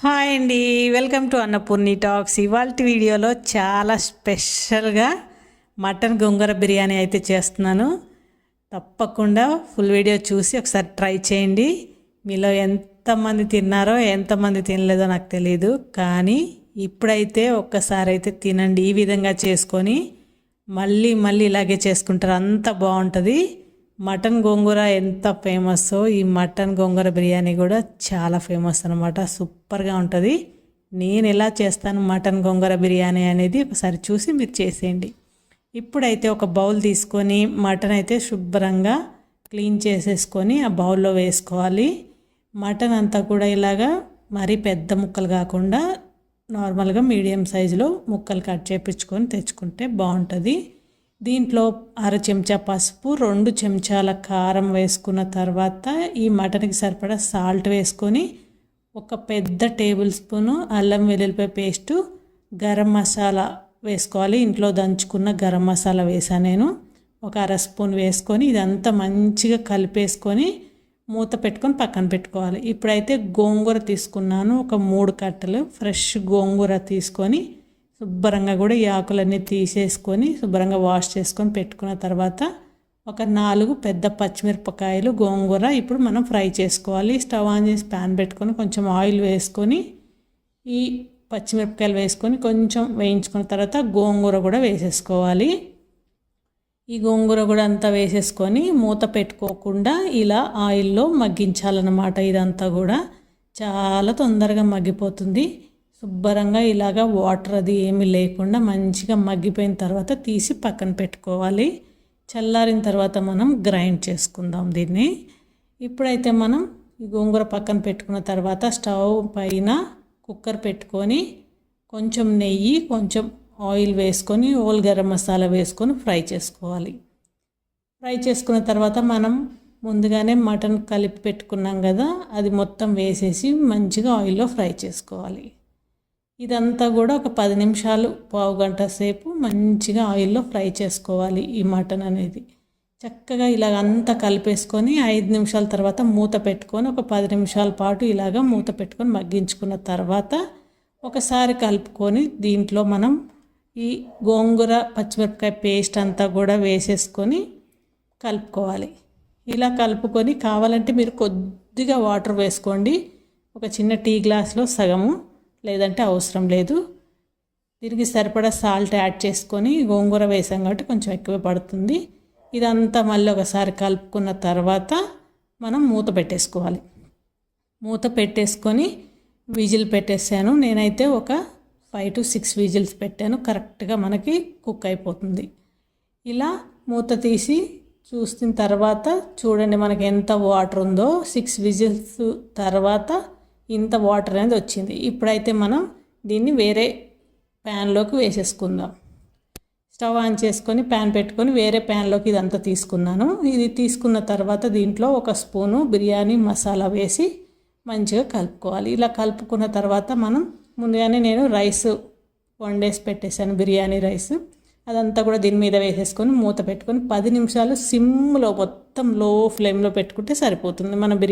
Hi అండి, welcome to Annapurni talks. ఇవాళ వీడియోలో చాలా స్పెషల్గా మటన్ గోంగూర బిర్యానీ అయితే చేస్తున్నాను. తప్పకుండా ఫుల్ వీడియో చూసి ఒకసారి ట్రై చేయండి. మీలో ఎంతమంది తిన్నారో ఎంతమంది తినలేదో నాకు తెలియదు, కానీ ఇప్పుడైతే ఒక్కసారి అయితే తినండి. ఈ విధంగా చేసుకొని మళ్ళీ మళ్ళీ ఇలాగే చేసుకుంటారు, అంత బాగుంటుంది. మటన్ గోంగూర ఎంత ఫేమస్సో ఈ మటన్ గోంగూర బిర్యానీ కూడా చాలా ఫేమస్ అనమాట. సూపర్గా ఉంటుంది. నేను ఎలా చేస్తాను మటన్ గోంగూర బిర్యానీ అనేది ఒకసారి చూసి మీరు చేసేయండి. ఇప్పుడైతే ఒక బౌల్ తీసుకొని మటన్ అయితే శుభ్రంగా క్లీన్ చేసేసుకొని ఆ బౌల్లో వేసుకోవాలి. మటన్ అంతా కూడా ఇలాగా మరీ పెద్ద ముక్కలు కాకుండా నార్మల్గా మీడియం సైజులో ముక్కలు కట్ చేయించుకొని తెచ్చుకుంటే బాగుంటుంది. దీంట్లో 1/2 చెంచా పసుపు, 2 చెంచాల కారం వేసుకున్న తర్వాత ఈ మటన్కి సరిపడా సాల్ట్ వేసుకొని ఒక పెద్ద టేబుల్ స్పూను అల్లం వెల్లుల్లిపాయ పేస్టు, గరం మసాలా వేసుకోవాలి. ఇంట్లో దంచుకున్న గరం మసాలా వేసాను నేను. ఒక 1/2 స్పూన్ వేసుకొని ఇదంతా మంచిగా కలిపేసుకొని మూత పెట్టుకొని పక్కన పెట్టుకోవాలి. ఇప్పుడైతే గోంగూర తీసుకున్నాను, ఒక 3 కట్టలు ఫ్రెష్ గోంగూర తీసుకొని శుభ్రంగా కూడా ఈ ఆకులన్నీ తీసేసుకొని శుభ్రంగా వాష్ చేసుకొని పెట్టుకున్న తర్వాత ఒక 4 పెద్ద పచ్చిమిరపకాయలు గోంగూర ఇప్పుడు మనం ఫ్రై చేసుకోవాలి. స్టవ్ ఆన్ చేసి ప్యాన్ పెట్టుకొని కొంచెం ఆయిల్ వేసుకొని ఈ పచ్చిమిరపకాయలు వేసుకొని కొంచెం వేయించుకున్న తర్వాత గోంగూర కూడా వేసేసుకోవాలి. ఈ గోంగూర కూడా అంతా వేసేసుకొని మూత పెట్టుకోకుండా ఇలా ఆయిల్లో మగ్గించాలన్నమాట. ఇదంతా కూడా చాలా తొందరగా మగ్గిపోతుంది. శుభ్రంగా ఇలాగా వాటర్ అది ఏమీ లేకుండా మంచిగా మగ్గిపోయిన తర్వాత తీసి పక్కన పెట్టుకోవాలి. చల్లారిన తర్వాత మనం గ్రైండ్ చేసుకుందాం దీన్ని. ఇప్పుడైతే మనం ఈ గోంగూర పక్కన పెట్టుకున్న తర్వాత స్టవ్ పైన కుక్కర్ పెట్టుకొని కొంచెం నెయ్యి, కొంచెం ఆయిల్ వేసుకొని హోల్ గరం మసాలా వేసుకొని ఫ్రై చేసుకోవాలి. ఫ్రై చేసుకున్న తర్వాత మనం ముందుగానే మటన్ కలిపి పెట్టుకున్నాం కదా, అది మొత్తం వేసేసి మంచిగా ఆయిల్లో ఫ్రై చేసుకోవాలి. ఇదంతా కూడా ఒక 10 నిమిషాలు, పావు గంట సేపు మంచిగా ఆయిల్లో ఫ్రై చేసుకోవాలి. ఈ మటన్ అనేది చక్కగా ఇలాగ అంతా కలిపేసుకొని 5 నిమిషాల తర్వాత మూత పెట్టుకొని ఒక 10 నిమిషాల పాటు ఇలాగ మూత పెట్టుకొని మగ్గించుకున్న తర్వాత ఒకసారి కలుపుకొని దీంట్లో మనం ఈ గోంగూర పచ్చిమిరపకాయ పేస్ట్ అంతా కూడా వేసేసుకొని కలుపుకోవాలి. ఇలా కలుపుకొని కావాలంటే మీరు కొద్దిగా వాటర్ వేసుకోండి. ఒక చిన్న టీ గ్లాస్లో సగము, లేదంటే అవసరం లేదు. దీనికి సరిపడా సాల్ట్ యాడ్ చేసుకొని గోంగూర వేసాం కాబట్టి కొంచెం ఎక్కువ పడుతుంది. ఇదంతా మళ్ళీ ఒకసారి కలుపుకున్న తర్వాత మనం మూత పెట్టేసుకోవాలి. మూత పెట్టేసుకొని విజిల్ పెట్టేసాను. నేనైతే ఒక 5 to 6 విజిల్స్ పెట్టాను. కరెక్ట్గా మనకి కుక్ అయిపోతుంది. ఇలా మూత తీసి చూసిన తర్వాత చూడండి మనకి ఎంత వాటర్ ఉందో. 6 విజిల్స్ తర్వాత ఇంత వాటర్ అనేది వచ్చింది. ఇప్పుడైతే మనం దీన్ని వేరే ప్యాన్లోకి వేసేసుకుందాం. స్టవ్ ఆన్ చేసుకొని ప్యాన్ పెట్టుకొని వేరే ప్యాన్లోకి ఇదంతా తీసుకున్నాను. ఇది తీసుకున్న తర్వాత దీంట్లో ఒక స్పూను బిర్యానీ మసాలా వేసి మంచిగా కలుపుకోవాలి. ఇలా కలుపుకున్న తర్వాత మనం ముందుగానే నేను రైస్ వండేసి పెట్టేశాను, బిర్యానీ రైస్. అదంతా కూడా దీని మీద వేసేసుకొని మూత పెట్టుకొని 10 నిమిషాలు సిమ్లో మొత్తం లో ఫ్లేమ్లో పెట్టుకుంటే సరిపోతుంది మన బిర్యానీ.